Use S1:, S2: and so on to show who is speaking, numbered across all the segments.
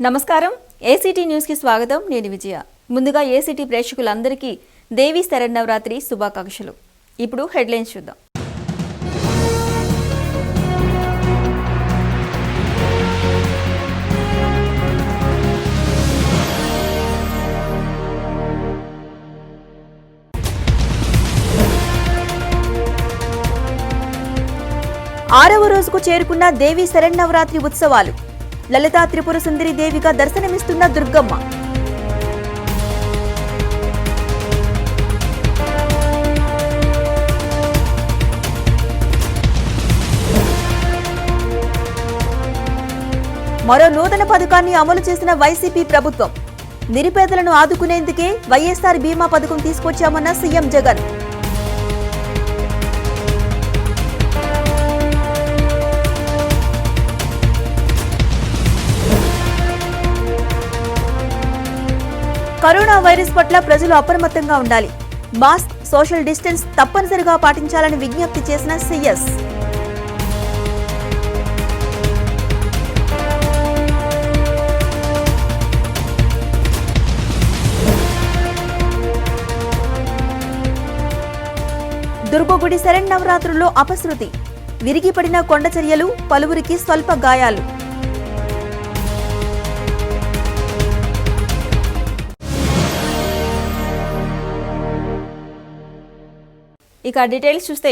S1: నమస్కారం ACT news కి స్వాగతం నేను విజయ ముందుగా ఏసీటీ ప్రేక్షకులందరికీ దేవి శరన్నవరాత్రి శుభాకాంక్షలు ఇప్పుడు హెడ్లైన్స్ చూద్దాం ఆరవ రోజుకు చేరుకున్న దేవి శరన్నవరాత్రి ఉత్సవాలు లలితా త్రిపుర సుందరి దేవిగా దర్శనమిస్తున్న దుర్గమ్మ. మరో నూతన పథకాన్ని అమలు చేసిన వైసీపీ ప్రభుత్వం. నిరుపేదలను ఆదుకునేందుకే వైఎస్ఆర్ బీమా పథకం తీసుకొచ్చామన్న సీఎం జగన్. కరోనా వైరస్ పట్ల ప్రజలు అప్రమత్తంగా ఉండాలి. మాస్క్, సోషల్ డిస్టెన్స్ తప్పనిసరిగా పాటించాలని విజ్ఞప్తి చేసిన సీఎస్. దుర్గగుడి శరన్నవరాత్రుల్లో అపశృతి, విరిగిపడిన కొండచర్యలు, పలువురికి స్వల్ప గాయాలు. ఇక డీటెయిల్స్ చూస్తే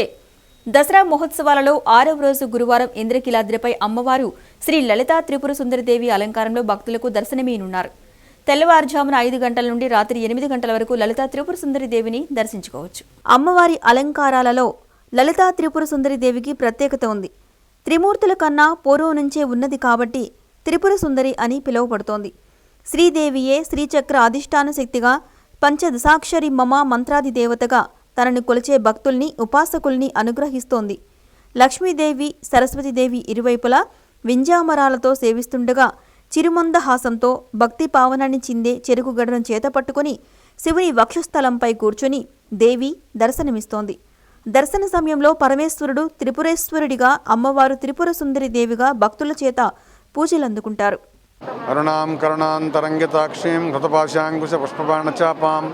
S1: దసరా మహోత్సవాలలో 6వ రోజు గురువారం ఇంద్రకీలాద్రిపై అమ్మవారు శ్రీ లలితా త్రిపుర సుందరిదేవి అలంకారంలో భక్తులకు దర్శనమీనున్నారు. తెల్లవారుజామున 5 గంటల నుండి రాత్రి 8 గంటల వరకు లలితా త్రిపుర సుందరిదేవిని దర్శించుకోవచ్చు. అమ్మవారి అలంకారాలలో లలితా త్రిపుర సుందరిదేవికి ప్రత్యేకత ఉంది. త్రిమూర్తుల కన్నా పూర్వం నుంచే ఉన్నది కాబట్టి త్రిపుర సుందరి అని పిలువబడుతోంది. శ్రీదేవియే శ్రీచక్ర అధిష్టాన శక్తిగా, పంచదశాక్షరి మమ మంత్రాది దేవతగా తనను కొలిచే భక్తుల్ని, ఉపాసకుల్ని అనుగ్రహిస్తోంది. లక్ష్మీదేవి, సరస్వతీదేవి ఇరువైపులా వింజామరాలతో సేవిస్తుండగా చిరుమందహాసంతో భక్తి పావనాన్ని చిందే చెరుకుగడను చేతపట్టుకుని శివుని వక్షస్థలంపై కూర్చుని దేవి దర్శనమిస్తోంది. దర్శన సమయంలో పరమేశ్వరుడు త్రిపురేశ్వరుడిగా, అమ్మవారు త్రిపుర సుందరి దేవిగా భక్తుల చేత పూజలందుకుంటారు.
S2: అరుణాం కరుణాంతరంగితాక్షీం హృతపాశాంకుశ పుష్పబాణచాపాం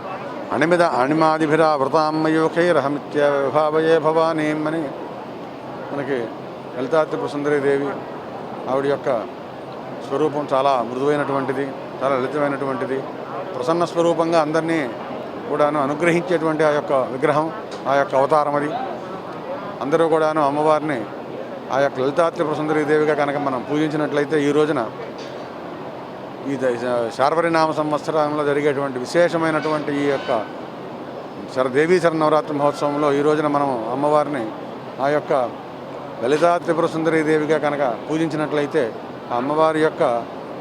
S2: అణిమిద అణిమాదిభిరావృతాం మయూఖైరహమిత్యభావయే భవానీం అని మనకి లలితా త్రిపుర సుందరి దేవి ఆవిడ యొక్క స్వరూపం చాలా మృదువైనటువంటిది, చాలా లలితమైనటువంటిది. ప్రసన్న స్వరూపంగా అందరినీ కూడాను అనుగ్రహించేటువంటి ఆ యొక్క విగ్రహం, ఆ యొక్క అవతారం అది. అందరూ కూడాను అమ్మవారిని ఆ యొక్క లలితా త్రిపుర సుందరి దేవిగా కనుక మనం పూజించినట్లయితే ఈ రోజున ఈ శార్వరినామ సంవత్సరంలో జరిగేటువంటి విశేషమైనటువంటి ఈ యొక్క దేవీ శరన్నవరాత్రి మహోత్సవంలో ఈ రోజున మనం అమ్మవారిని ఆ యొక్క లలితా త్రిపుర సుందరి దేవిగా కనుక పూజించినట్లయితే ఆ అమ్మవారి యొక్క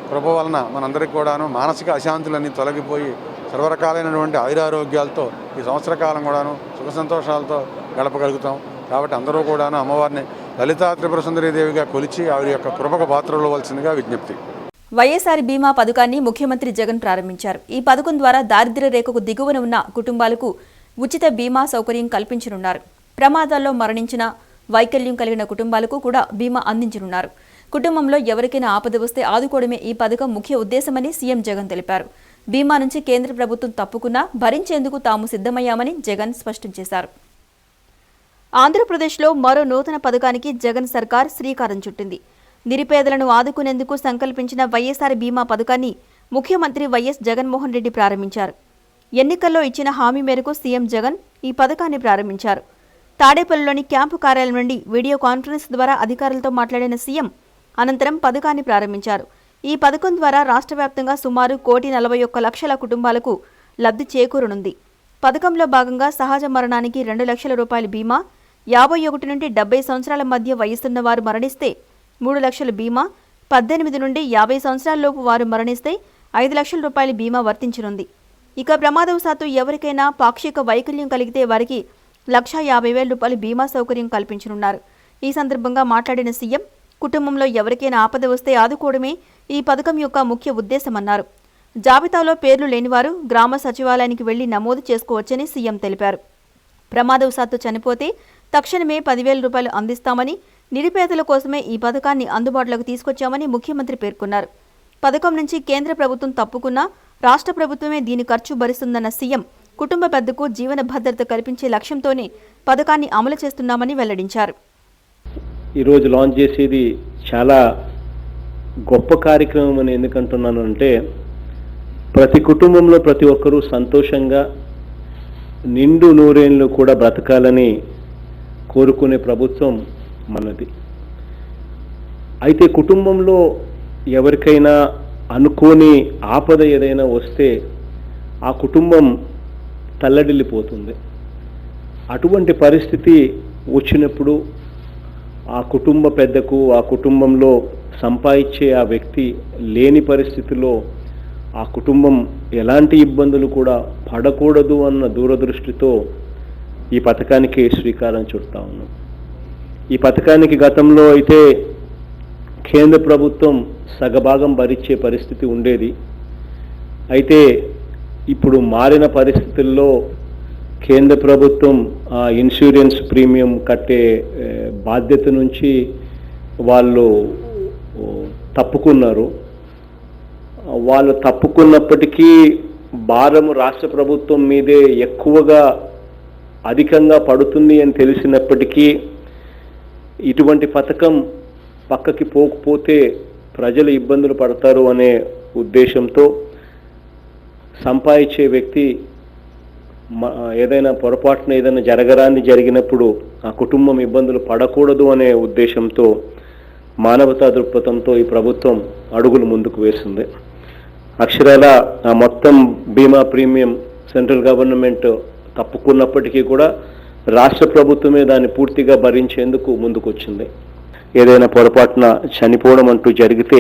S2: కృప వలన మనందరికీ కూడాను మానసిక అశాంతులన్నీ తొలగిపోయి సర్వరకాలైనటువంటి ఆయురారోగ్యాలతో ఈ సంవత్సర కాలం కూడాను సుఖ సంతోషాలతో గడపగలుగుతాం. కాబట్టి అందరూ కూడాను అమ్మవారిని లలితా త్రిపుర సుందరి దేవిగా కొలిచి ఆవిడ యొక్క కృపకు పాత్రలవలసిందిగా విజ్ఞప్తి.
S1: వైఎస్ఆర్ బీమా పథకాన్ని ముఖ్యమంత్రి జగన్ ప్రారంభించారు. ఈ పథకం ద్వారా దారిద్ర్య రేఖకు దిగువన ఉన్న కుటుంబాలకు ఉచిత బీమా సౌకర్యం కల్పించనున్నారు. ప్రమాదాల్లో మరణించిన, వైకల్యం కలిగిన కుటుంబాలకు కూడా బీమా అందించనున్నారు. కుటుంబంలో ఎవరికైనా ఆపద వస్తే ఆదుకోవడమే ఈ పథకం ముఖ్య ఉద్దేశమని సీఎం జగన్ తెలిపారు. బీమా నుంచి కేంద్ర ప్రభుత్వం తప్పుకున్నా భరించేందుకు తాము సిద్ధమయ్యామని జగన్ స్పష్టం చేశారు. ఆంధ్రప్రదేశ్లో మరో నూతన పథకానికి జగన్ సర్కార్ శ్రీకారం చుట్టింది. నిరుపేదలను ఆదుకునేందుకు సంకల్పించిన వైఎస్ఆర్ బీమా పథకాన్ని ముఖ్యమంత్రి వైఎస్ జగన్మోహన్ రెడ్డి ప్రారంభించారు. ఎన్నికల్లో ఇచ్చిన హామీ మేరకు సీఎం జగన్ ఈ పథకాన్ని ప్రారంభించారు. తాడేపల్లిలోని క్యాంపు కార్యాలయం నుండి వీడియో కాన్ఫరెన్స్ ద్వారా అధికారులతో మాట్లాడిన సీఎం అనంతరం పథకాన్ని ప్రారంభించారు. ఈ పథకం ద్వారా రాష్ట్ర వ్యాప్తంగా సుమారు 1,41,00,000 కుటుంబాలకు లబ్ధి చేకూరనుంది. పథకంలో భాగంగా సహజ మరణానికి 2 లక్షల రూపాయల బీమా, 51 నుండి 70 సంవత్సరాల మధ్య వయసున్న వారు మరణిస్తే 3 లక్షల బీమా, 18 నుండి 50 సంవత్సరాలలోపు వారు మరణిస్తే 5 లక్షల రూపాయల బీమా వర్తించనుంది. ఇక ప్రమాదవశాత్తు ఎవరికైనా పాక్షిక వైకల్యం కలిగితే వారికి 1,50,000 రూపాయల బీమా సౌకర్యం కల్పించనున్నారు. ఈ సందర్భంగా మాట్లాడిన సీఎం కుటుంబంలో ఎవరికైనా ఆపద వస్తే ఆదుకోవడమే ఈ పథకం యొక్క ముఖ్య ఉద్దేశమన్నారు. జాబితాలో పేర్లు లేనివారు గ్రామ సచివాలయానికి వెళ్లి నమోదు చేసుకోవచ్చని సీఎం తెలిపారు. ప్రమాదవశాత్తు చనిపోతే తక్షణమే 10,000 రూపాయలు అందిస్తామని, నిరుపేదల కోసమే ఈ పథకాన్ని అందుబాటులోకి తీసుకొచ్చామని ముఖ్యమంత్రి పేర్కొన్నారు. పథకం నుంచి కేంద్ర ప్రభుత్వం తప్పుకున్నా రాష్ట్ర ప్రభుత్వమే దీని ఖర్చు భరిస్తుందన్న సీఎం కుటుంబ పెద్దకు జీవన భద్రత కల్పించే లక్ష్యంతోనే పథకాన్ని అమలు చేస్తున్నామని వెల్లడించారు.
S3: ఈరోజు లాంచ్ చేసేది చాలా గొప్ప కార్యక్రమం అని ఎందుకంటున్నాను అంటే, ప్రతి కుటుంబంలో ప్రతి ఒక్కరూ సంతోషంగా నిండు నూరేళ్ళు కూడా బ్రతకాలని కోరుకునే ప్రభుత్వం మనది. అయితే కుటుంబంలో ఎవరికైనా అనుకోని ఆపద ఏదైనా వస్తే ఆ కుటుంబం తల్లడిల్లిపోతుంది. అటువంటి పరిస్థితి వచ్చినప్పుడు ఆ కుటుంబ పెద్దకు, ఆ కుటుంబంలో సంపాదించే ఆ వ్యక్తి లేని పరిస్థితిలో ఆ కుటుంబం ఎలాంటి ఇబ్బందులు కూడా పడకూడదు అన్న దూరదృష్టితో ఈ పథకానికి శ్రీకారం చుడతా ఉన్నాం. ఈ పథకానికి గతంలో అయితే కేంద్ర ప్రభుత్వం సగభాగం భరించే పరిస్థితి ఉండేది. అయితే ఇప్పుడు మారిన పరిస్థితుల్లో కేంద్ర ప్రభుత్వం ఆ ఇన్సూరెన్స్ ప్రీమియం కట్టే బాధ్యత నుంచి వాళ్ళు తప్పుకున్నారు. వాళ్ళు తప్పుకున్నప్పటికీ భారం రాష్ట్ర ప్రభుత్వం మీదే ఎక్కువగా అధికంగా పడుతుంది అని తెలిసినప్పటికీ ఇటువంటి పథకం పక్కకి పోకపోతే ప్రజలు ఇబ్బందులు పడతారు అనే ఉద్దేశంతో సంపాదించే వ్యక్తి ఏదైనా పొరపాటున ఏదైనా జరిగినప్పుడు ఆ కుటుంబం ఇబ్బందులు పడకూడదు అనే ఉద్దేశంతో మానవతా దృక్పథంతో ఈ ప్రభుత్వం అడుగులు ముందుకు వేస్తుంది. అక్షరాల ఆ మొత్తం బీమా ప్రీమియం సెంట్రల్ గవర్నమెంట్ తప్పుకున్నప్పటికీ కూడా రాష్ట్ర ప్రభుత్వమే దాన్ని పూర్తిగా భరించేందుకు ముందుకు వచ్చింది. ఏదైనా పొరపాటున చనిపోవడం అంటూ జరిగితే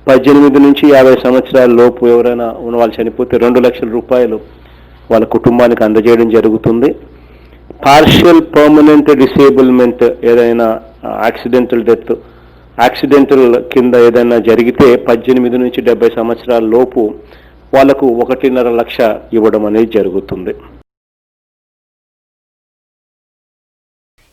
S3: 18 నుంచి 50 సంవత్సరాల లోపు ఎవరైనా ఉన్న వాళ్ళు చనిపోతే 2 లక్షల రూపాయలు వాళ్ళ కుటుంబానికి అందజేయడం జరుగుతుంది. పార్షియల్ పర్మనెంట్ డిసేబుల్మెంట్ ఏదైనా యాక్సిడెంటల్ కింద ఏదైనా జరిగితే 18 నుంచి 70 సంవత్సరాల లోపు వాళ్లకు 1.5 లక్ష ఇవ్వడం అనేది జరుగుతుంది.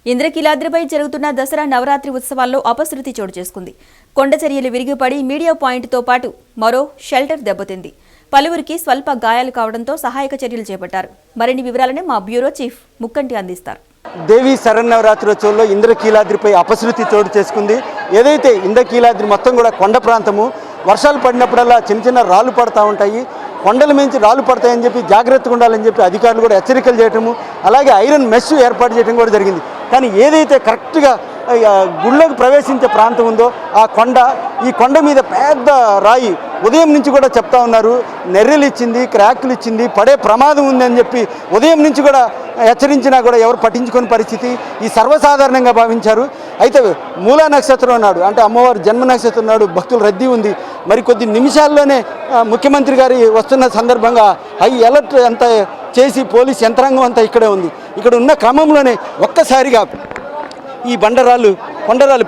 S1: ఇంద్రకీలాద్రిపై జరుగుతున్న దసరా నవరాత్రి ఉత్సవాల్లో అపశృతి చోటు చేసుకుంది. కొండ చర్యలు విరిగిపడి మీడియా పాయింట్తో పాటు మరో షెల్టర్ దెబ్బతింది. పలువురికి స్వల్ప గాయాలు కావడంతో సహాయక చర్యలు చేపట్టారు. మరిన్ని వివరాలను మా బ్యూరో చీఫ్ ముక్కంటి అందిస్తారు.
S4: దేవి శరన్నవరాత్రోత్సవంలో ఇంద్రకీలాద్రిపై అపశృతి చోటు చేసుకుంది. ఏదైతే ఇంద్రకీలాద్రి మొత్తం కూడా కొండ ప్రాంతము, వర్షాలు పడినప్పుడల్లా చిన్న చిన్న రాళ్ళు పడతా ఉంటాయి. కొండల మించి రాళ్ళు పడతాయని చెప్పి జాగ్రత్తగా ఉండాలని చెప్పి అధికారులు కూడా హెచ్చరికలు చేయటము, అలాగే ఐరన్ మెష్ ఏర్పాటు చేయడం కూడా జరిగింది. కానీ ఏదైతే కరెక్ట్గా గుళ్ళకు ప్రవేశించే ప్రాంతం ఉందో ఆ ఈ కొండ మీద పెద్ద రాయి ఉదయం నుంచి కూడా చెప్తా ఉన్నారు, నెర్రెలు ఇచ్చింది, క్రాక్లు ఇచ్చింది, పడే ప్రమాదం ఉందని చెప్పి ఉదయం నుంచి కూడా హెచ్చరించినా కూడా ఎవరు పట్టించుకునే పరిస్థితి ఈ సర్వసాధారణంగా భావించారు. అయితే మూలా నక్షత్రం నాడు, అంటే అమ్మవారు జన్మ నక్షత్రం నాడు భక్తుల రద్దీ ఉంది. మరి కొద్ది నిమిషాల్లోనే ముఖ్యమంత్రి గారి వస్తున్న సందర్భంగా హై అలర్ట్ అంతా చేసి పోలీస్ యంత్రాంగం అంతా ఇక్కడే ఉంది. ఇక్కడ ఉన్న క్రమంలోనే ఒక్కసారిగా ఈ కొండరాళ్ళు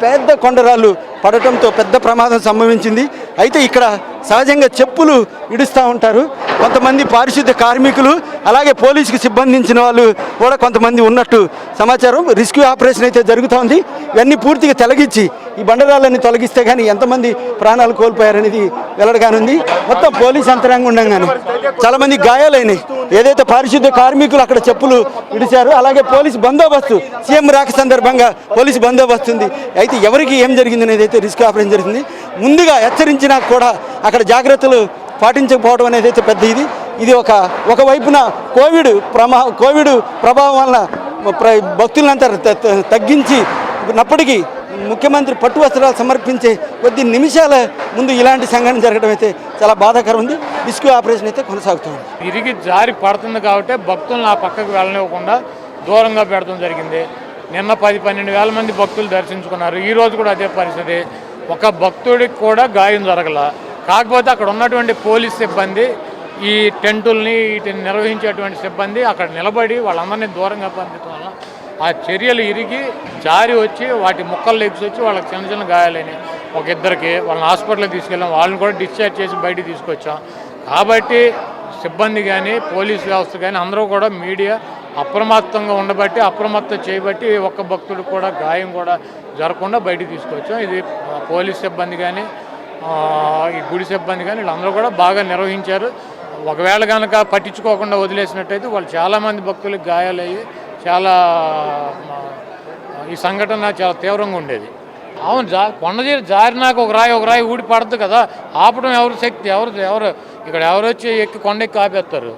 S4: పెద్ద కొండరాళ్ళు పడటంతో పెద్ద ప్రమాదం సంభవించింది. అయితే ఇక్కడ సహజంగా చెప్పులు ఇడుస్తూ ఉంటారు కొంతమంది పారిశుద్ధ్య కార్మికులు, అలాగే పోలీసుకు సిబ్బందించిన వాళ్ళు కూడా కొంతమంది ఉన్నట్టు సమాచారం. రెస్క్యూ ఆపరేషన్ అయితే జరుగుతూ ఉంది. ఇవన్నీ పూర్తిగా తొలగించి ఈ బండరాళ్ళని తొలగిస్తే కానీ ఎంతమంది ప్రాణాలు కోల్పోయారనేది వెల్లడగానుంది. మొత్తం పోలీస్ యంత్రాంగం ఉండగానే చాలామంది గాయాలైనాయి. ఏదైతే పారిశుద్ధ్య కార్మికులు అక్కడ చెప్పులు ఇడిచారు, అలాగే పోలీసు బందోబస్తు సీఎం రాక సందర్భంగా పోలీసు బందోబస్తు ఉంది. అయితే ఎవరికి ఏం జరిగింది అనేది అయితే రిస్క్ ఆపరేషన్ జరిగింది. ముందుగా హెచ్చరించినా కూడా అక్కడ జాగ్రత్తలు పాటించకపోవడం అనేది అయితే పెద్ద ఇది ఒకవైపున కోవిడ్ ప్రభావం వలన భక్తులంతా తగ్గించినప్పటికీ ముఖ్యమంత్రి పట్టు వస్త్రాలు సమర్పించే కొద్ది నిమిషాల ముందు ఇలాంటి సంఘటన జరగడం అయితే చాలా బాధాకరం ఉంది. రెస్క్యూ ఆపరేషన్ అయితే కొనసాగుతుంది.
S5: ఇరిగి జారి పడుతుంది కాబట్టి భక్తులను ఆ పక్కకు వెళ్ళనివ్వకుండా దూరంగా పెడతాం జరిగింది. నిన్న 10-12 వేల మంది భక్తులు దర్శించుకున్నారు. ఈరోజు కూడా అదే పరిస్థితి. ఒక భక్తుడికి కూడా గాయం జరగల. కాకపోతే అక్కడ ఉన్నటువంటి పోలీస్ సిబ్బంది, ఈ టెంటుల్ని వీటిని నిర్వహించేటువంటి సిబ్బంది అక్కడ నిలబడి వాళ్ళందరినీ దూరంగా పంపించడం వల్ల ఆ చర్యలు ఇరిగి జారి వచ్చి వాటి ముక్కలు లెగ్స్ వచ్చి వాళ్ళకి చిన్న చిన్న గాయాలైనాయి. ఒక ఇద్దరికి వాళ్ళని హాస్పిటల్కి తీసుకెళ్ళాం. వాళ్ళని కూడా డిశ్చార్జ్ చేసి బయటికి తీసుకొచ్చాం. కాబట్టి సిబ్బంది కానీ పోలీస్ వ్యవస్థ కానీ అందరూ కూడా మీడియా అప్రమత్తంగా ఉండబట్టి, అప్రమత్తం చేయబట్టి ఒక్క భక్తుడు కూడా గాయం కూడా జరగకుండా బయటికి తీసుకొచ్చాం. ఇది పోలీస్ సిబ్బంది కానీ ఈ గుడి సిబ్బంది కానీ వీళ్ళందరూ కూడా బాగా నిర్వహించారు. ఒకవేళ కనుక పట్టించుకోకుండా వదిలేసినట్టయితే వాళ్ళు చాలామంది భక్తులకు గాయాలయ్యి చాలా ఈ సంఘటన చాలా తీవ్రంగా ఉండేది. అవును, కొండచీర జారినాక ఒక రాయి ఊడి పడద్దు కదా, ఆపడం ఎవరు శక్తి? ఎవరు ఇక్కడ ఎవరు వచ్చి ఎక్కి కొండ ఎక్కి ఆపేస్తారు?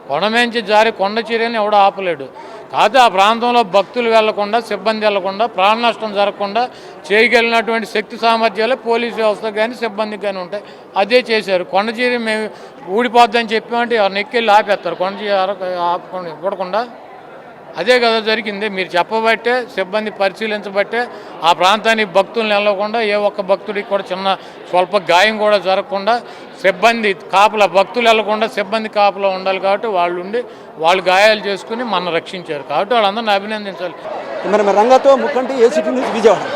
S5: కొండ మేంచి జారి కొండ చీరని ఎవడో ఆపలేడు. కాదు ఆ ప్రాంతంలో భక్తులు వెళ్లకుండా, సిబ్బంది వెళ్లకుండా, ప్రాణ నష్టం జరగకుండా చేయగలిగినటువంటి శక్తి సామర్థ్యాలు పోలీసు వ్యవస్థ కానీ సిబ్బందికి కానీ ఉంటాయి. అదే చేశారు. కొండ చీర మేము ఊడిపోద్దని చెప్పామంటే ఎవరిని ఎక్కెళ్ళి ఆపేస్తారు. కొండ చీర ఆపకుండా ఇవ్వకుండా అదే కదా జరిగింది. మీరు చెప్పబట్టే, సిబ్బంది పరిశీలించబట్టే ఆ ప్రాంతానికి భక్తులను వెళ్ళకుండా, ఏ ఒక్క భక్తుడికి కూడా చిన్న స్వల్ప గాయం కూడా జరగకుండా సిబ్బంది కాపలా, భక్తులు వెళ్లకుండా సిబ్బంది కాపలా ఉండాలి. కాబట్టి వాళ్ళు గాయాలు చేసుకుని మన రక్షించారు. కాబట్టి వాళ్ళందరినీ అభినందించాలి.
S4: రంగతో ముక్కంటి ఏసీటీ న్యూస్ విజయవాడ.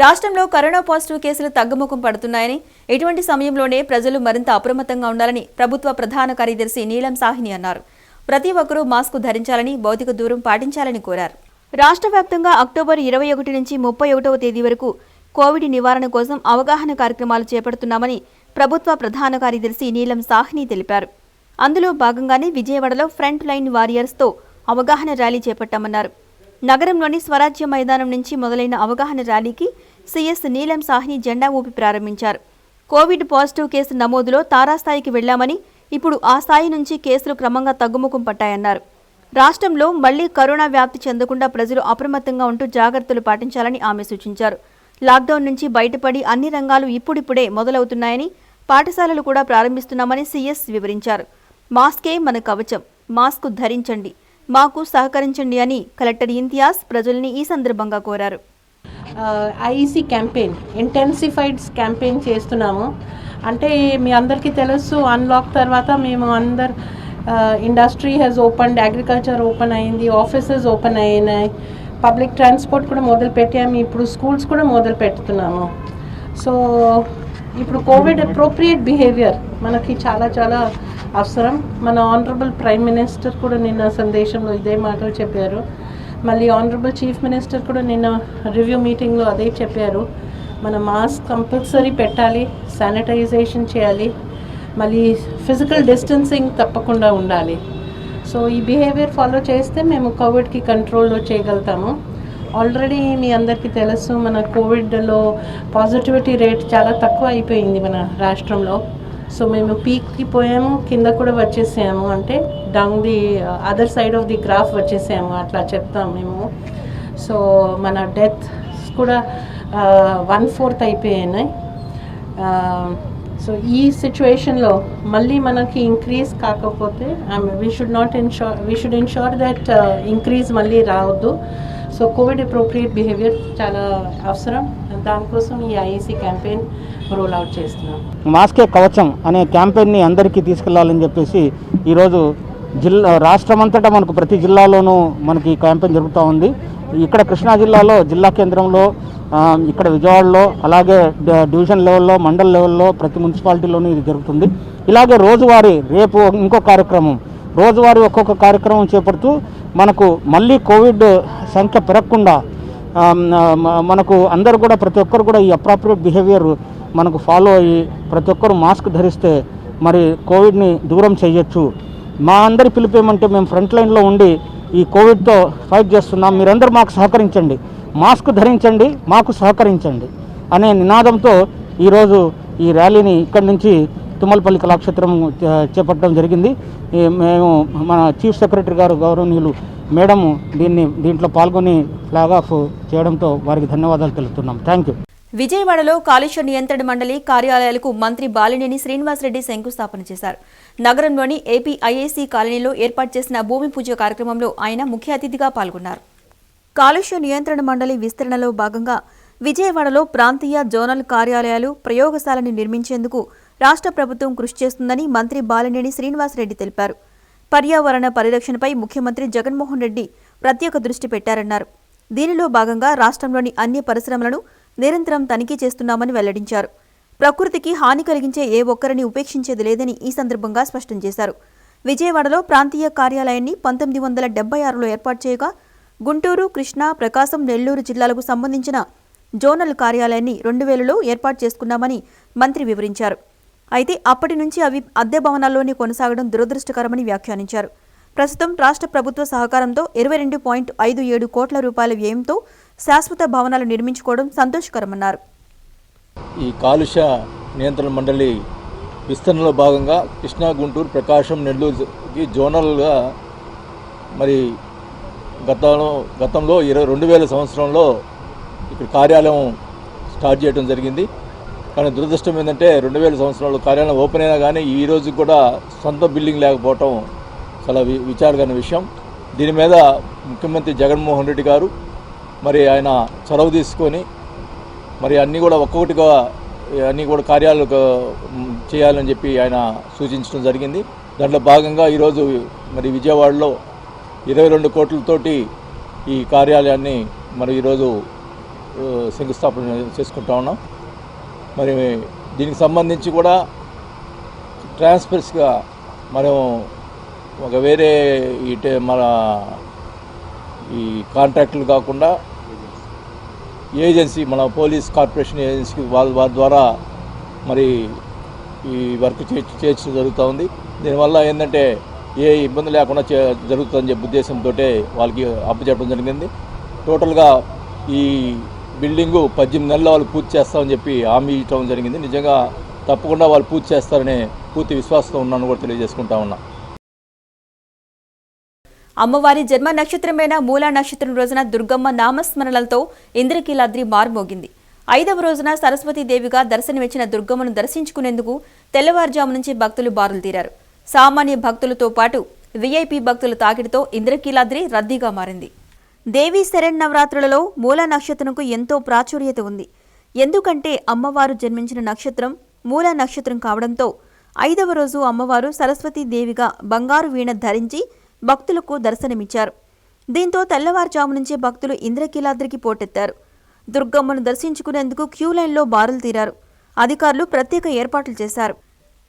S1: రాష్ట్రంలో కరోనా పాజిటివ్ కేసులు తగ్గుముఖం పడుతున్నాయని, ఇటువంటి సమయంలోనే ప్రజలు మరింత అప్రమత్తంగా ఉండాలని ప్రభుత్వ ప్రధాన కార్యదర్శి నీలం సాహ్ని అన్నారు. ప్రతి ఒక్కరూ మాస్కు ధరించాలని, భౌతిక దూరం పాటించాలని కోరారు. రాష్ట్ర వ్యాప్తంగా అక్టోబర్ 21 నుంచి 31వ తేదీ వరకు కోవిడ్ నివారణ కోసం అవగాహన కార్యక్రమాలు చేపడుతున్నామని ప్రభుత్వ ప్రధాన కార్యదర్శి నీలం సాహ్ని తెలిపారు. అందులో భాగంగానే విజయవాడలో ఫ్రంట్ లైన్ వారియర్స్తో అవగాహన ర్యాలీ చేపట్టామన్నారు. నగరంలోని స్వరాజ్య మైదానం నుంచి మొదలైన అవగాహన ర్యాలీకి సీఎస్ నీలం సాహ్ని జెండా ఊపి ప్రారంభించారు. కోవిడ్ పాజిటివ్ కేసు నమోదులో తారాస్థాయికి వెళ్లామని, ఇప్పుడు ఆ స్థాయి నుంచి కేసులు క్రమంగా తగ్గుముఖం పట్టాయన్నారు. రాష్ట్రంలో మళ్లీ కరోనా వ్యాప్తి చెందకుండా ప్రజలు అప్రమత్తంగా ఉంటూ జాగ్రత్తలు పాటించాలని ఆమె సూచించారు. లాక్డౌన్ నుంచి బయటపడి అన్ని రంగాలు ఇప్పుడిప్పుడే మొదలవుతున్నాయని, పాఠశాలలు కూడా ప్రారంభిస్తున్నామని సీఎస్ వివరించారు. మాస్కే మన కవచం, మాస్క్ ధరించండి, మాకు సహకరించండి అని కలెక్టర్ ఇంతియాజ్ ప్రజల్ని ఈ సందర్భంగా కోరారు.
S6: ఐఈసీ క్యాంపెయిన్, ఇంటెన్సిఫైడ్ క్యాంపెయిన్ చేస్తున్నాము. అంటే మీ అందరికీ తెలుసు, అన్లాక్ తర్వాత మేము industry has open, agriculture open అయింది, ఆఫీసెస్ ఓపెన్ అయినాయి, పబ్లిక్ ట్రాన్స్పోర్ట్ కూడా మొదలు పెట్టాము, ఇప్పుడు స్కూల్స్ కూడా మొదలు పెడుతున్నాము. సో ఇప్పుడు కోవిడ్ అప్రోప్రియేట్ బిహేవియర్ మనకి చాలా చాలా అవసరం. మన ఆనరబుల్ ప్రైమ్ మినిస్టర్ కూడా నిన్న సందేశంలో ఇదే మాటలు చెప్పారు. మళ్ళీ ఆనరబుల్ చీఫ్ మినిస్టర్ కూడా నిన్న రివ్యూ మీటింగ్లో అదే చెప్పారు. మన మాస్క్ కంపల్సరీ పెట్టాలి, శానిటైజేషన్ చేయాలి, మళ్ళీ ఫిజికల్ డిస్టెన్సింగ్ తప్పకుండా ఉండాలి. సో ఈ బిహేవియర్ ఫాలో చేస్తే మేము కోవిడ్కి కంట్రోల్లో చేయగలుగుతాము. ఆల్రెడీ మీ అందరికీ తెలుసు, మన కోవిడ్లో పాజిటివిటీ రేట్ చాలా తక్కువ అయిపోయింది మన రాష్ట్రంలో. సో మేము పీక్కి పోయాము, కింద కూడా వచ్చేసాము, అంటే down the other side of the graph వచ్చేసాము అట్లా చెప్తాం మేము. సో మన డెత్స్ కూడా 1/4 అయిపోయినాయి. సో ఈ సిచ్యువేషన్లో మళ్ళీ మనకి ఇంక్రీజ్ కాకపోతే we should ensure that increase మళ్ళీ రావద్దు. సో కోవిడ్ అప్రోప్రియేట్ బిహేవియర్ చాలా అవసరం. దానికోసం ఈ ఐఈసీ క్యాంపెయిన్ రోల్ అవుట్ చేస్తున్నాం.
S7: మాస్కే కవచం అనే క్యాంపెయిన్ని అందరికీ తీసుకెళ్లాలని చెప్పేసి ఈరోజు రాష్ట్రమంతటా మనకు ప్రతి జిల్లాలోనూ మనకి క్యాంపెయిన్ జరుగుతూ ఉంది. ఇక్కడ కృష్ణా జిల్లాలో జిల్లా కేంద్రంలో, ఇక్కడ విజయవాడలో, అలాగే డివిజన్ లెవెల్లో, మండల్ లెవెల్లో ప్రతి మున్సిపాలిటీలోనూ ఇది జరుగుతుంది. ఇలాగే రోజువారీ రేపు ఇంకో కార్యక్రమం, రోజువారీ ఒక్కొక్క కార్యక్రమం చేపడుతూ మనకు మళ్ళీ కోవిడ్ సంఖ్య పెరగకుండా మనకు అందరూ కూడా, ప్రతి ఒక్కరు కూడా ఈ అప్రాప్రియేట్ బిహేవియర్ మనకు ఫాలో అయ్యి ప్రతి ఒక్కరు మాస్క్ ధరిస్తే మరి కోవిడ్ని దూరం చేయొచ్చు. మా అందరి పిలిపేమంటే, మేము ఫ్రంట్ లైన్లో ఉండి ఈ కోవిడ్తో ఫైట్ చేస్తున్నాం, మీరందరూ మాకు సహకరించండి, మాస్క్ ధరించండి, మాకు సహకరించండి అనే నినాదంతో ఈరోజు ఈ ర్యాలీని ఇక్కడి నుంచి తుమ్మలపల్లి కళాక్షేత్రం చేపట్టడం జరిగింది. మేము మన చీఫ్ సెక్రటరీ గారు గౌరవనీయులు మేడము దీంట్లో పాల్గొని ఫ్లాగ్ ఆఫ్ చేయడంతో వారికి ధన్యవాదాలు తెలుపుతున్నాం. Thank you.
S1: విజయవాడలో కాలుష్య నియంత్రణ మండలి కార్యాలయాలకు మంత్రి బాలినేని శ్రీనివాసరెడ్డి శంకుస్థాపన చేశారు. నగరంలోని ఏపీ ఐఏసీ కాలనీలో ఏర్పాటు చేసిన భూమి పూజ కార్యక్రమంలో ఆయన ముఖ్య అతిథిగా పాల్గొన్నారు. కాలుష్య నియంత్రణ మండలి విస్తరణలో భాగంగా విజయవాడలో ప్రాంతీయ జోనల్ కార్యాలయాలు, ప్రయోగశాలను నిర్మించేందుకు రాష్ట్ర ప్రభుత్వం కృషి చేస్తుందని మంత్రి బాలినేని శ్రీనివాసరెడ్డి తెలిపారు. పర్యావరణ పరిరక్షణపై ముఖ్యమంత్రి జగన్మోహన్ రెడ్డి ప్రత్యేక దృష్టి పెట్టారన్నారు. దీనిలో భాగంగా రాష్ట్రంలోని అన్ని పరిశ్రమలను నిరంతరం తనిఖీ చేస్తున్నామని వెల్లడించారు. ప్రకృతికి హాని కలిగించే ఏ ఒక్కరిని ఉపేక్షించేది లేదని ఈ సందర్భంగా స్పష్టం చేశారు. విజయవాడలో ప్రాంతీయ కార్యాలయాన్ని 1976లో ఏర్పాటు చేయగా గుంటూరు, కృష్ణా, ప్రకాశం, నెల్లూరు జిల్లాలకు సంబంధించిన జోనల్ కార్యాలయాన్ని 2000లో ఏర్పాటు చేసుకున్నామని మంత్రి వివరించారు. అయితే అప్పటి నుంచి అవి అద్దె భవనాల్లోనే కొనసాగడం దురదృష్టకరమని వ్యాఖ్యానించారు. ప్రస్తుతం రాష్ట్ర ప్రభుత్వ సహకారంతో 22.57 కోట్ల రూపాయల వ్యయంతో శాశ్వత భవనాలు నిర్మించుకోవడం సంతోషకరమన్నారు.
S8: ఈ కాలుష్య నియంత్రణ మండలి విస్తరణలో భాగంగా కృష్ణా, గుంటూరు, ప్రకాశం, నెల్లూరుకి జోనల్గా మరి గతంలో 2000 సంవత్సరంలో ఇక్కడ కార్యాలయం స్టార్ట్ చేయడం జరిగింది. కానీ దురదృష్టం ఏంటంటే 2000 సంవత్సరంలో కార్యాలయం ఓపెన్ అయినా కానీ ఈ రోజు కూడా సొంత బిల్డింగ్ లేకపోవటం చాలా విచారకరమైన విషయం. దీని మీద ముఖ్యమంత్రి జగన్మోహన్ రెడ్డి గారు మరి ఆయన చొరవ తీసుకొని మరి అన్నీ కూడా ఒక్కొక్కటిగా అన్నీ కూడా కార్యాలు చేయాలని చెప్పి ఆయన సూచించడం జరిగింది. దాంట్లో భాగంగా ఈరోజు మరి విజయవాడలో 22 కోట్లతోటి ఈ కార్యాలయాన్ని మరి ఈరోజు శంకుస్థాపన చేసుకుంటా ఉన్నాం. మరి దీనికి సంబంధించి కూడా ట్రాన్స్ఫర్స్గా మనం ఒక వేరే మన ఈ కాంట్రాక్టులు కాకుండా ఏజెన్సీ, మన పోలీస్ కార్పొరేషన్ ఏజెన్సీకి వారి ద్వారా మరి ఈ వర్క్ చేర్చడం జరుగుతూ ఉంది. దీనివల్ల ఏంటంటే ఏ ఇబ్బంది లేకుండా జరుగుతుందని చెప్పే ఉద్దేశంతో వాళ్ళకి అప్పచెప్పడం జరిగింది. టోటల్గా ఈ బిల్డింగు 18 నెలల్లో వాళ్ళు పూర్తి చేస్తామని చెప్పి హామీ ఇవ్వడం జరిగింది. నిజంగా తప్పకుండా వాళ్ళు పూర్తి చేస్తారనే పూర్తి విశ్వాసంతో ఉన్నాను కూడా తెలియజేసుకుంటా ఉన్నా.
S1: అమ్మవారి జన్మ నక్షత్రమైన మూలా నక్షత్రం రోజున దుర్గమ్మ నామస్మరణలతో ఇంద్రకీలాద్రి మార్మోగింది. 5వ రోజున సరస్వతీదేవిగా దర్శనమిచ్చిన దుర్గమ్మను దర్శించుకునేందుకు తెల్లవారుజాము నుంచి భక్తులు బారులు తీరారు. సామాన్య భక్తులతో పాటు వీఐపీ భక్తుల తాకిడితో ఇంద్రకీలాద్రి రద్దీగా మారింది. దేవీ శరన్నవరాత్రులలో మూలా నక్షత్రంకు ఎంతో ప్రాచుర్యత ఉంది. ఎందుకంటే అమ్మవారు జన్మించిన నక్షత్రం మూలా నక్షత్రం కావడంతో 5వ రోజు అమ్మవారు సరస్వతీదేవిగా బంగారు వీణ ధరించి భక్తులకు దర్శనమిచ్చారు. దీంతో తెల్లవారుజాము నుంచే భక్తులు ఇంద్రకీలాద్రికి పోటెత్తారు. దుర్గమ్మను దర్శించుకునేందుకు క్యూ లైన్లో బారులు తీరారు. అధికారులు ప్రత్యేక ఏర్పాట్లు చేశారు.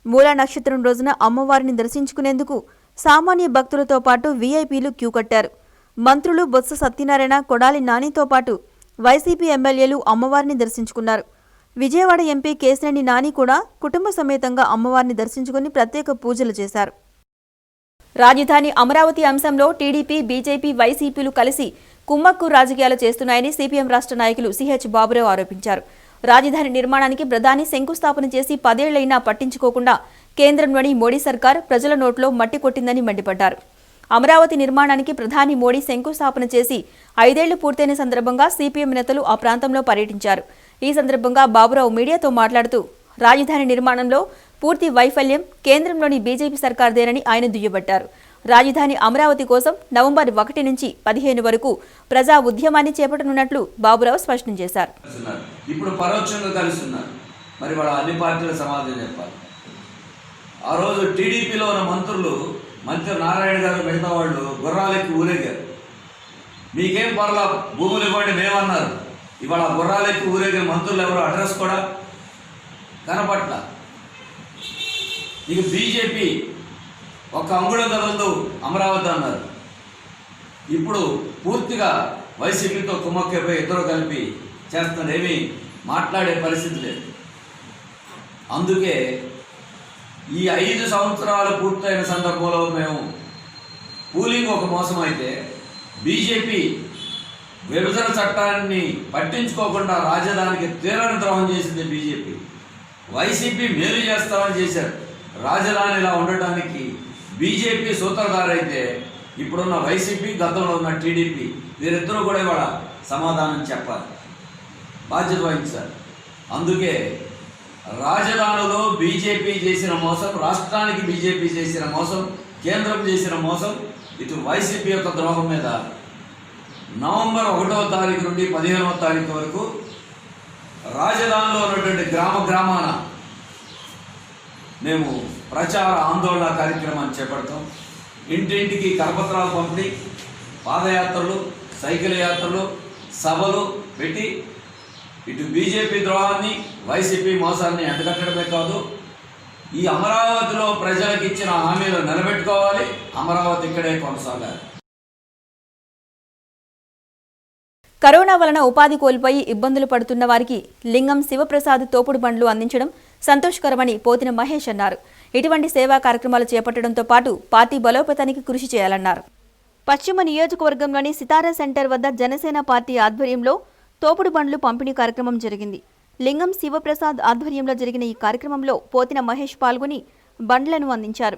S1: మూలా నక్షత్రం రోజున అమ్మవారిని దర్శించుకునేందుకు సామాన్య భక్తులతో పాటు వీఐపీలు క్యూ కట్టారు. మంత్రులు బొత్స సత్యనారాయణ, కొడాలి నానితో పాటు వైసీపీ ఎమ్మెల్యేలు అమ్మవారిని దర్శించుకున్నారు. విజయవాడ ఎంపీ కేశినేని నాని కూడా కుటుంబ సమేతంగా అమ్మవారిని దర్శించుకుని ప్రత్యేక పూజలు చేశారు. రాజధాని అమరావతి అంశంలో టీడీపీ, బీజేపీ, వైసీపీలు కలిసి కుమ్మక్కు రాజకీయాలు చేస్తున్నాయని సిపిఎం రాష్ట్ర నాయకులు సిహెచ్ బాబురావు ఆరోపించారు. రాజధాని నిర్మాణానికి ప్రధాని శంకుస్థాపన చేసి 10 ఏళ్లైనా పట్టించుకోకుండా కేంద్రంలోని మోడీ సర్కార్ ప్రజల నోట్లో మట్టి కొట్టిందని మండిపడ్డారు. అమరావతి నిర్మాణానికి ప్రధాని మోడీ శంకుస్థాపన చేసి 5 ఏళ్లు పూర్తయిన సందర్భంగా సిపిఎం నేతలు ఆ ప్రాంతంలో పర్యటించారు. ఈ సందర్భంగా బాబురావు మీడియాతో మాట్లాడుతూ రాజధాని నిర్మాణంలో పూర్తి వైఫల్యం కేంద్రంలోని బీజేపీ సర్కార్దేనని ఆయన దుయ్యబట్టారు. రాజధాని అమరావతి కోసం నవంబర్ 1 నుంచి 15 వరకు ప్రజా ఉద్యమాన్ని చేపట్టనున్నట్లు బాబురావు స్పష్టం చేశారు.
S9: ఇప్పుడు పరోక్షంగా కలుస్తున్నారు. మరి వాళ్ళ అన్ని పార్టీల సమాధానం చెప్పాలి. ఆ రోజు టీడీపీలో ఉన్న మంత్రి నారాయణ గారు మిగతా వాళ్ళు గుర్రాలెక్కి ఊరేగారు. మీకేం పర్లా భూములు ఇవ్వండి మేమన్నారు. ఇవాళ గుర్రాలెక్కి ఊరేగిన మంత్రులు ఎవరు అడ్రస్ కూడా కనపట్ల. ఇక బీజేపీ ఒక అంగుళం కదలదు అమరావతి అన్నారు. ఇప్పుడు పూర్తిగా వైసీపీతో కుమ్మక్కైపోయి ఇద్దరు కలిపి చేస్తారేమీ మాట్లాడే పరిస్థితి లేదు. అందుకే ఈ 5 సంవత్సరాలు పూర్తయిన సందర్భంలో మేము పూలింగ్ ఒక మోసం అయితే బీజేపీ విభజన చట్టాన్ని పట్టించుకోకుండా రాజధానికి తీరని ద్రోహం చేసింది బీజేపీ. వైసీపీ మేలు చేస్తామని చేశారు. రాజధాని ఇలా ఉండటానికి బీజేపీ సూత్రధారైతే ఇప్పుడున్న వైసీపీ, గతంలో ఉన్న టీడీపీ వీరిద్దరూ కూడా ఇవాళ సమాధానం చెప్పాలి, బాధ్యత వహించాలి. అందుకే రాజధానిలో బీజేపీ చేసిన మోసం, రాష్ట్రానికి బీజేపీ చేసిన మోసం, కేంద్రం చేసిన మోసం, ఇటు వైసీపీ యొక్క ద్రోహం మీద నవంబర్ 1వ తారీఖు నుండి 15వ తారీఖు వరకు రాజధానిలో ఉన్నటువంటి గ్రామాన మేము ప్రచార ఆందోళన కార్యక్రమాన్ని చేపడతాం. ఇంటింటికి కరపత్రాలు పంపిణీ, పాదయాత్రలు, సైకిల్ యాత్రలు, సభలు పెట్టి ఇటు బీజేపీ ద్రోహాన్ని, వైసీపీ మోసాన్ని ఎండగట్టడమే కాదు, ఈ అమరావతిలో ప్రజలకు ఇచ్చిన హామీలు నిలబెట్టుకోవాలి. అమరావతి ఇక్కడే కొనసాగాలి.
S1: కరోనా వలన ఉపాధి కోల్పోయి ఇబ్బందులు పడుతున్న వారికి లింగం శివప్రసాద్ తోపుడు బండ్లు అందించడం సంతోషకరమని పోతిన మహేష్ అన్నారు. ఇటువంటి సేవా కార్యక్రమాలు చేపట్టడంతో పాటు పార్టీ బలోపేతానికి కృషి చేయాలన్నారు. పశ్చిమ నియోజకవర్గంలోని సితారా సెంటర్ వద్ద జనసేన పార్టీ ఆధ్వర్యంలో తోపుడు బండ్లు పంపిణీ కార్యక్రమం జరిగింది. లింగం శివప్రసాద్ ఆధ్వర్యంలో జరిగిన ఈ కార్యక్రమంలో పోతిన మహేష్ పాల్గొని బండ్లను అందించారు.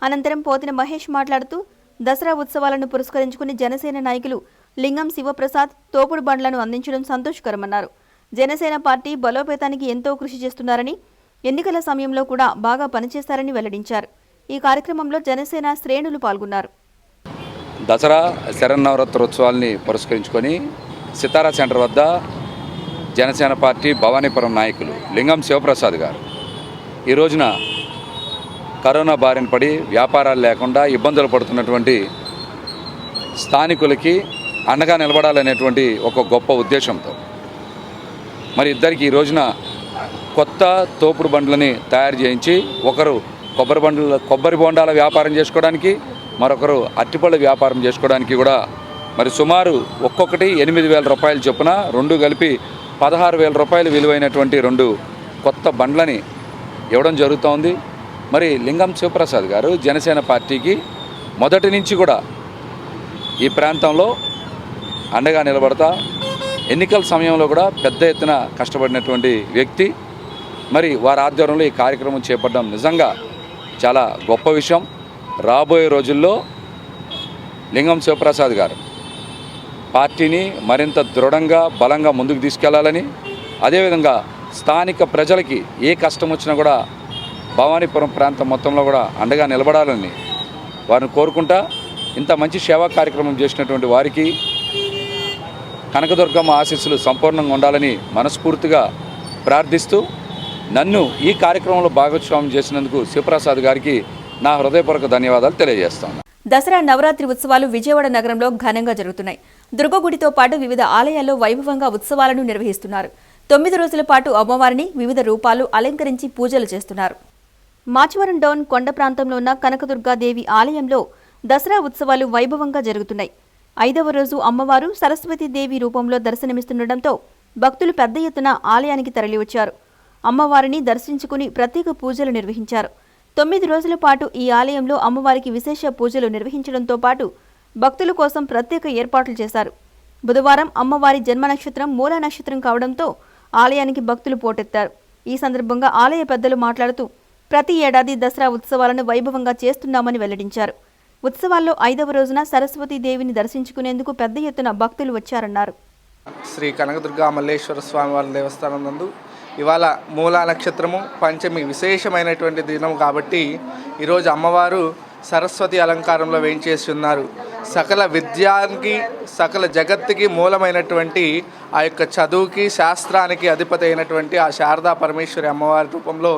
S1: అనంతరం పోతిన మహేష్ మాట్లాడుతూ దసరా ఉత్సవాలను పురస్కరించుకుని జనసేన నాయకులు లింగం శివప్రసాద్ తోపుడు బండ్లను అందించడం సంతోషకరమన్నారు. జనసేన పార్టీ బలోపేతానికి ఎంతో కృషి చేస్తున్నారని, ఎన్నికల సమయంలో కూడా బాగా పనిచేస్తారని వెల్లడించారు. ఈ కార్యక్రమంలో జనసేన శ్రేణులు పాల్గొన్నారు.
S10: దసరా శరన్నవరాత్రోత్సవాల్ని పురస్కరించుకొని సితారా సెంటర్ వద్ద జనసేన పార్టీ భవానీపురం నాయకులు లింగం శివప్రసాద్ గారు ఈ రోజున కరోనా బారిన పడి వ్యాపారాలు లేకుండా ఇబ్బందులు పడుతున్నటువంటి స్థానికులకి అండగా నిలబడాలనేటువంటి ఒక గొప్ప ఉద్దేశంతో మరి ఇద్దరికి ఈ రోజున కొత్త తోపుడు బండ్లని తయారు చేయించి ఒకరు కొబ్బరి బొండాల వ్యాపారం చేసుకోవడానికి, మరొకరు అరటిపళ్ళ వ్యాపారం చేసుకోవడానికి కూడా మరి సుమారు ఒక్కొక్కటి 8,000 రూపాయలు చొప్పున రెండు కలిపి 16,000 రూపాయలు విలువైనటువంటి 2 కొత్త బండ్లని ఇవ్వడం జరుగుతోంది. మరి లింగం శివప్రసాద్ గారు జనసేన పార్టీకి మొదటి నుంచి కూడా ఈ ప్రాంతంలో అండగా నిలబడతా ఎన్నికల సమయంలో కూడా పెద్ద ఎత్తున కష్టపడినటువంటి వ్యక్తి. మరి వారి ఆధ్వర్యంలో ఈ కార్యక్రమం చేపట్టడం నిజంగా చాలా గొప్ప విషయం. రాబోయే రోజుల్లో లింగం శివప్రసాద్ గారు పార్టీని మరింత దృఢంగా బలంగా ముందుకు తీసుకెళ్లాలని, అదేవిధంగా స్థానిక ప్రజలకి ఏ కష్టం వచ్చినా కూడా భవానీపురం ప్రాంతం మొత్తంలో కూడా అండగా నిలబడాలని వారిని కోరుకుంటా, ఇంత మంచి సేవా కార్యక్రమం చేసినటువంటి వారికి కనకదుర్గమ్మ ఆశీస్సులు సంపూర్ణంగా ఉండాలని మనస్ఫూర్తిగా ప్రార్థిస్తూ నన్ను ఈ కార్యక్రమంలో భాగస్వామ్యం చేసినందుకు శివప్రసాద్ గారికి నా హృదయపూర్వక ధన్యవాదాలు తెలియజేస్తాను.
S1: దసరా నవరాత్రి ఉత్సవాలు విజయవాడ నగరంలో ఘనంగా జరుగుతున్నాయి. దుర్గగుడితో పాటు వివిధ ఆలయాల్లో వైభవంగా ఉత్సవాలను నిర్వహిస్తున్నారు. 9 రోజుల పాటు అమ్మవారిని వివిధ రూపాలు అలంకరించి పూజలు చేస్తున్నారు. మాచవరం డౌన్ కొండ ప్రాంతంలో ఉన్న కనకదుర్గాదేవి ఆలయంలో దసరా ఉత్సవాలు వైభవంగా జరుగుతున్నాయి. 5వ రోజు అమ్మవారు సరస్వతీదేవి రూపంలో దర్శనమిస్తుండటంతో భక్తులు పెద్ద ఎత్తున ఆలయానికి తరలివచ్చారు. అమ్మవారిని దర్శించుకుని ప్రత్యేక పూజలు నిర్వహించారు. 9 రోజుల పాటు ఈ ఆలయంలో అమ్మవారికి విశేష పూజలు నిర్వహించడంతో పాటు భక్తుల కోసం ప్రత్యేక ఏర్పాట్లు చేశారు. బుధవారం అమ్మవారి జన్మ నక్షత్రం మూలా నక్షత్రం కావడంతో ఆలయానికి భక్తులు పోటెత్తారు. ఈ సందర్భంగా ఆలయ పెద్దలు మాట్లాడుతూ ప్రతి ఏడాది దసరా ఉత్సవాలను వైభవంగా చేస్తున్నామని వెల్లడించారు. ఉత్సవాల్లో 5వ రోజున సరస్వతీదేవిని దర్శించుకునేందుకు పెద్ద ఎత్తున భక్తులు వచ్చారన్నారు.
S11: శ్రీ కనకదుర్గా మల్లేశ్వర స్వామి వారి దేవస్థానం నందు ఇవాళ మూలా నక్షత్రము పంచమి విశేషమైనటువంటి దినం కాబట్టి ఈరోజు అమ్మవారు సరస్వతి అలంకారంలో వేయించేసి ఉన్నారు. సకల విద్యానికి సకల జగత్తుకి మూలమైనటువంటి ఆ యొక్క చదువుకి శాస్త్రానికి అధిపతి అయినటువంటి ఆ శారదా పరమేశ్వరి అమ్మవారి రూపంలో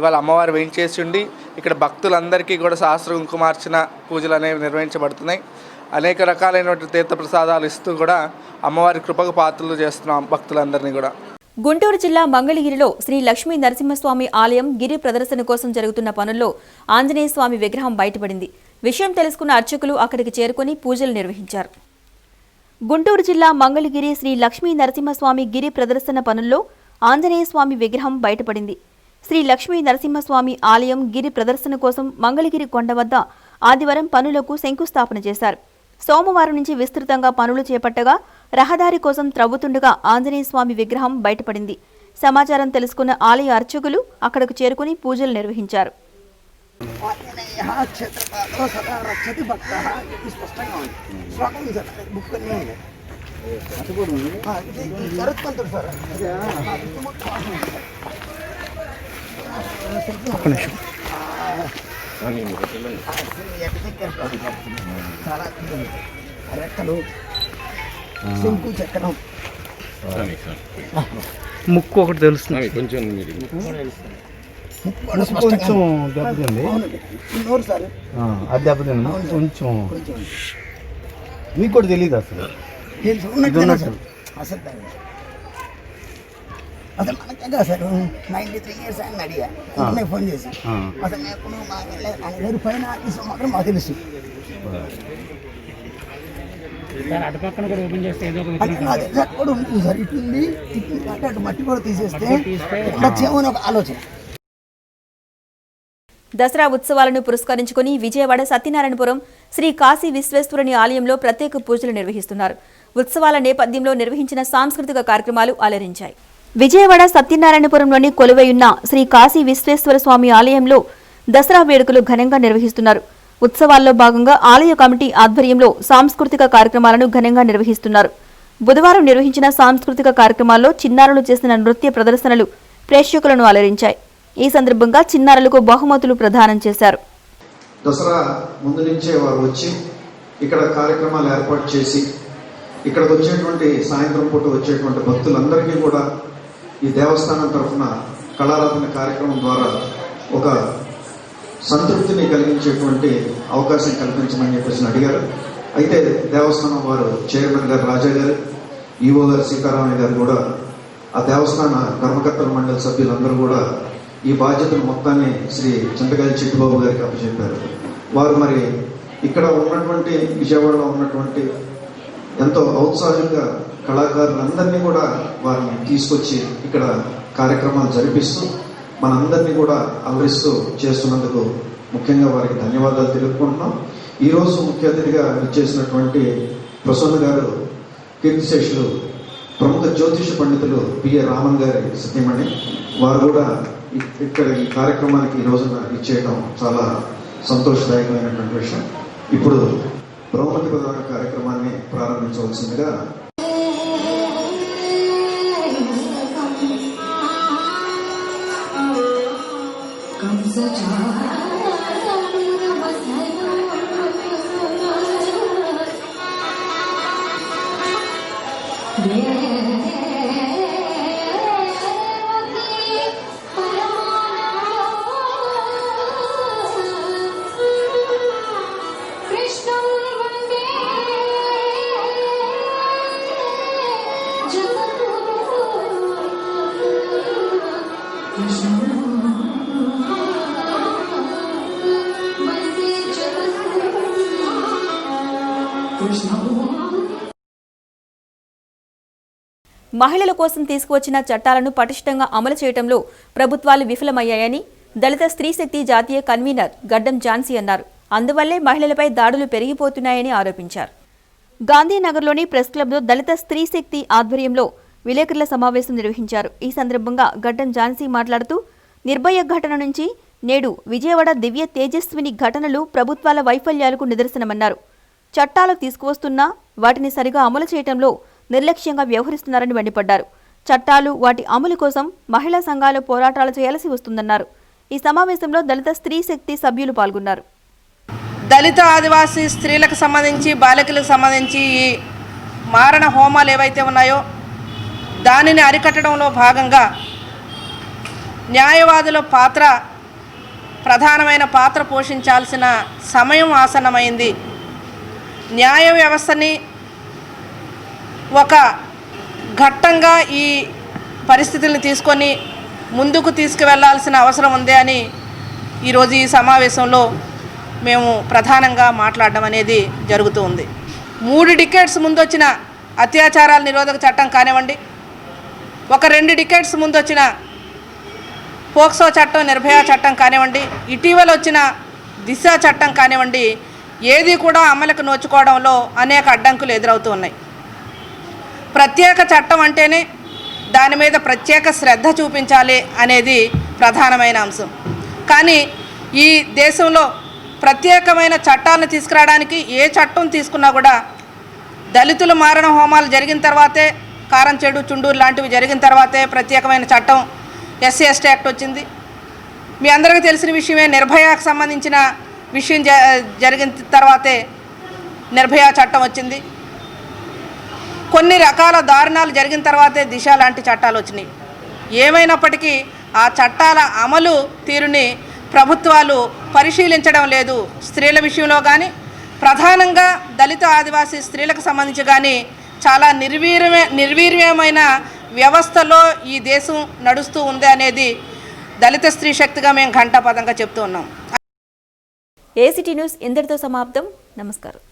S11: ఇవాళ అమ్మవారు వేయించేసి ఉండి ఇక్కడ భక్తులందరికీ కూడా సహస్ర కుంకుమార్చన పూజలు అనేవి నిర్వహించబడుతున్నాయి. అనేక రకాలైనటువంటి తీర్థప్రసాదాలు ఇస్తూ కూడా అమ్మవారి కృపకు పాత్రలు చేస్తున్నాం భక్తులందరినీ కూడా.
S1: గుంటూరు జిల్లా మంగళగిరిలో శ్రీ లక్ష్మీ నరసింహస్వామి ఆలయం గిరి ప్రదర్శన కోసం జరుగుతున్న పనుల్లో ఆంజనేయ స్వామి విగ్రహం బయటపడింది. విషయం తెలుసుకున్న అర్చకులు అక్కడికి చేరుకుని పూజలు నిర్వహించారు. గుంటూరు జిల్లా మంగళగిరి శ్రీ లక్ష్మీ నరసింహస్వామి గిరి ప్రదర్శన పనుల్లో ఆంజనేయ స్వామి విగ్రహం బయటపడింది. శ్రీ లక్ష్మీ నరసింహస్వామి ఆలయం గిరి ప్రదర్శన కోసం మంగళగిరి కొండ వద్ద ఆదివారం పనులకు శంకుస్థాపన చేశారు. సోమవారం నుంచి విస్తృతంగా పనులు చేపట్టగా రహదారి కోసం త్రవ్వుతుండగా ఆంజనేయ స్వామి విగ్రహం బయటపడింది. సమాచారం తెలుసుకున్న ఆలయ అర్చకులు అక్కడకు చేరుకుని పూజలు నిర్వహించారు.
S7: ముక్కు ఒకటి తెలుస్తుంది, కొంచెం దెబ్బతింది, అది దెబ్బతింది కొంచెం. మీకు కూడా తెలియదు అసలు
S12: అసలు మనకే సార్ 93 years అని అడిగా ఫోన్ చేసి అసలు ఎప్పుడు మాకు పైన ఆఫీసు మాత్రం మాకు తెలుసు. అదే సార్ కూడా ఉంటుంది సార్, ఇట్లుంది అంటే అటు మట్టి కూడా తీసేస్తే ఉండొచ్చేమో అని ఒక ఆలోచన.
S1: దసరా ఉత్సవాలను పురస్కరించుకుని విజయవాడ సత్యనారాయణపురం శ్రీ కాశీ విశ్వేశ్వరుని ఆలయంలో ప్రత్యేక పూజలు నిర్వహిస్తున్నారు. ఉత్సవాల నేపథ్యంలో నిర్వహించిన సాంస్కృతిక కార్యక్రమాలు అలరించాయి. విజయవాడ సత్యనారాయణపురంలోని కొలువైయున్న శ్రీ కాశీ విశ్వేశ్వర స్వామి ఆలయంలో దసరా వేడుకలు ఘనంగా నిర్వహిస్తున్నారు. ఉత్సవాల్లో భాగంగా ఆలయ కమిటీ ఆధ్వర్యంలో సాంస్కృతిక కార్యక్రమాలను ఘనంగా నిర్వహిస్తున్నారు. బుధవారం నిర్వహించిన సాంస్కృతిక కార్యక్రమాల్లో చిన్నారులు చేసిన నృత్య ప్రదర్శనలు ప్రేక్షకులను అలరించాయి. ఈ సందర్భంగా చిన్నారులకు బహుమతులు ప్రదానం చేశారు.
S13: దసరా ముందు నుంచే వారు వచ్చి ఇక్కడ కార్యక్రమాలు ఏర్పాటు చేసి ఇక్కడికి వచ్చేటువంటి సాయంత్రం పూట వచ్చేటువంటి భక్తులందరికీ కూడా ఈ దేవస్థానం తరఫున కళారాధన కార్యక్రమం ద్వారా ఒక సంతృప్తిని కలిగించేటువంటి అవకాశం కల్పించమని చెప్పేసి అడిగారు. అయితే దేవస్థానం వారు చైర్మన్ గారు రాజా గారు, ఈవో గారు సీతారామయ్య గారు కూడా ఆ దేవస్థాన ధర్మకర్తల మండలి సభ్యులందరూ కూడా ఈ బాధ్యతను మొత్తాన్ని శ్రీ చింతగాలి చిట్టుబాబు గారికి అప్పచెప్పారు. వారు మరి ఇక్కడ ఉన్నటువంటి విజయవాడలో ఉన్నటువంటి ఎంతో ఔత్సాహిక కళాకారులందరినీ కూడా వారిని తీసుకొచ్చి ఇక్కడ కార్యక్రమాలు జరిపిస్తూ మనందరినీ కూడా అలరిస్తూ చేస్తున్నందుకు ముఖ్యంగా వారికి ధన్యవాదాలు తెలుపుకుంటున్నాం. ఈరోజు ముఖ్య అతిథిగా ఇచ్చేసినటువంటి ప్రసన్న గారు కీర్తిశేషులు ప్రముఖ జ్యోతిష పండితులు పిఏ రామన్ గారి సత్యమణి, వారు కూడా ఇక్కడ ఈ కార్యక్రమానికి ఈ రోజున ఇచ్చేయడం చాలా సంతోషదాయకమైనటువంటి విషయం. ఇప్పుడు బహుమతి ప్రదాన కార్యక్రమాన్ని ప్రారంభించవలసిందిగా
S1: మహిళల కోసం తీసుకువచ్చిన చట్టాలను పటిష్టంగా అమలు చేయడంలో ప్రభుత్వాలు విఫలమయ్యాయని దళిత స్త్రీశక్తి జాతీయ కన్వీనర్ గడ్డం ఝాన్సీ అన్నారు. అందువల్లే మహిళలపై దాడులు పెరిగిపోతున్నాయని ఆరోపించారు. గాంధీనగర్లోని ప్రెస్ క్లబ్లో దళిత స్త్రీశక్తి ఆధ్వర్యంలో విలేకరుల సమావేశం నిర్వహించారు. ఈ సందర్భంగా గడ్డం ఝాన్సీ మాట్లాడుతూ నిర్భయ ఘటన నుంచి నేడు విజయవాడ దివ్య తేజస్విని ఘటనలు ప్రభుత్వాల వైఫల్యాలకు నిదర్శనమన్నారు. చట్టాలు తీసుకువస్తున్నా వాటిని సరిగా అమలు చేయడంలో నిర్లక్ష్యంగా వ్యవహరిస్తున్నారని మండిపడ్డారు. చట్టాలు వాటి అమలు కోసం మహిళా సంఘాలు పోరాటాలు చేయాల్సి వస్తుందన్నారు. ఈ సమావేశంలో దళిత స్త్రీ శక్తి సభ్యులు పాల్గొన్నారు.
S6: దళిత ఆదివాసీ స్త్రీలకు సంబంధించి బాలికలకు సంబంధించి ఈ మారణ హోమాలు ఏవైతే ఉన్నాయో దానిని అరికట్టడంలో భాగంగా న్యాయవాదుల పాత్ర ప్రధానమైన పాత్ర పోషించాల్సిన సమయం ఆసన్నమైంది. న్యాయ వ్యవస్థని ఒక ఘట్టంగా ఈ పరిస్థితులను తీసుకొని ముందుకు తీసుకువెళ్లాల్సిన అవసరం ఉంది అని ఈరోజు ఈ సమావేశంలో మేము ప్రధానంగా మాట్లాడడం అనేది జరుగుతూ ఉంది. 3 డికేడ్స్ ముందు వచ్చిన అత్యాచారాల నిరోధక చట్టం కానివ్వండి, ఒక 2 డికేడ్స్ ముందు వచ్చిన పోక్సో చట్టం, నిర్భయ చట్టం కానివ్వండి, ఇటీవల వచ్చిన దిశ చట్టం కానివ్వండి, ఏది కూడా అమలుకు నోచుకోవడంలో అనేక అడ్డంకులు ఎదురవుతూ ఉన్నాయి. ప్రత్యేక చట్టం అంటేనే దాని మీద ప్రత్యేక శ్రద్ధ చూపించాలి అనేది ప్రధానమైన అంశం. కానీ ఈ దేశంలో ప్రత్యేకమైన చట్టాలను తీసుకురావడానికి ఏ చట్టం తీసుకున్నా కూడా దళితుల మారణ హోమాలు జరిగిన తర్వాతే, కారంచేడు, చుండూరు లాంటివి జరిగిన తర్వాతే ప్రత్యేకమైన చట్టం SC/ST యాక్ట్ వచ్చింది. మీ అందరికీ తెలిసిన విషయమే, నిర్భయాకు సంబంధించిన విషయం జరిగిన తర్వాతే నిర్భయ చట్టం వచ్చింది. కొన్ని రకాల దారుణాలు జరిగిన తర్వాతే దిశ లాంటి చట్టాలు వచ్చినాయి. ఏమైనప్పటికీ ఆ చట్టాల అమలు తీరుని ప్రభుత్వాలు పరిశీలించడం లేదు. స్త్రీల విషయంలో కానీ, ప్రధానంగా దళిత ఆదివాసీ స్త్రీలకు సంబంధించి కానీ చాలా నిర్వీర్యమైన వ్యవస్థలో ఈ దేశం నడుస్తూ ఉంది అనేది దళిత స్త్రీ శక్తిగా మేము ఘంటాపథంగా చెప్తూ ఉన్నాం.
S1: ఏసీటీ న్యూస్ ఇంతటితో సమాప్తం. నమస్కారం.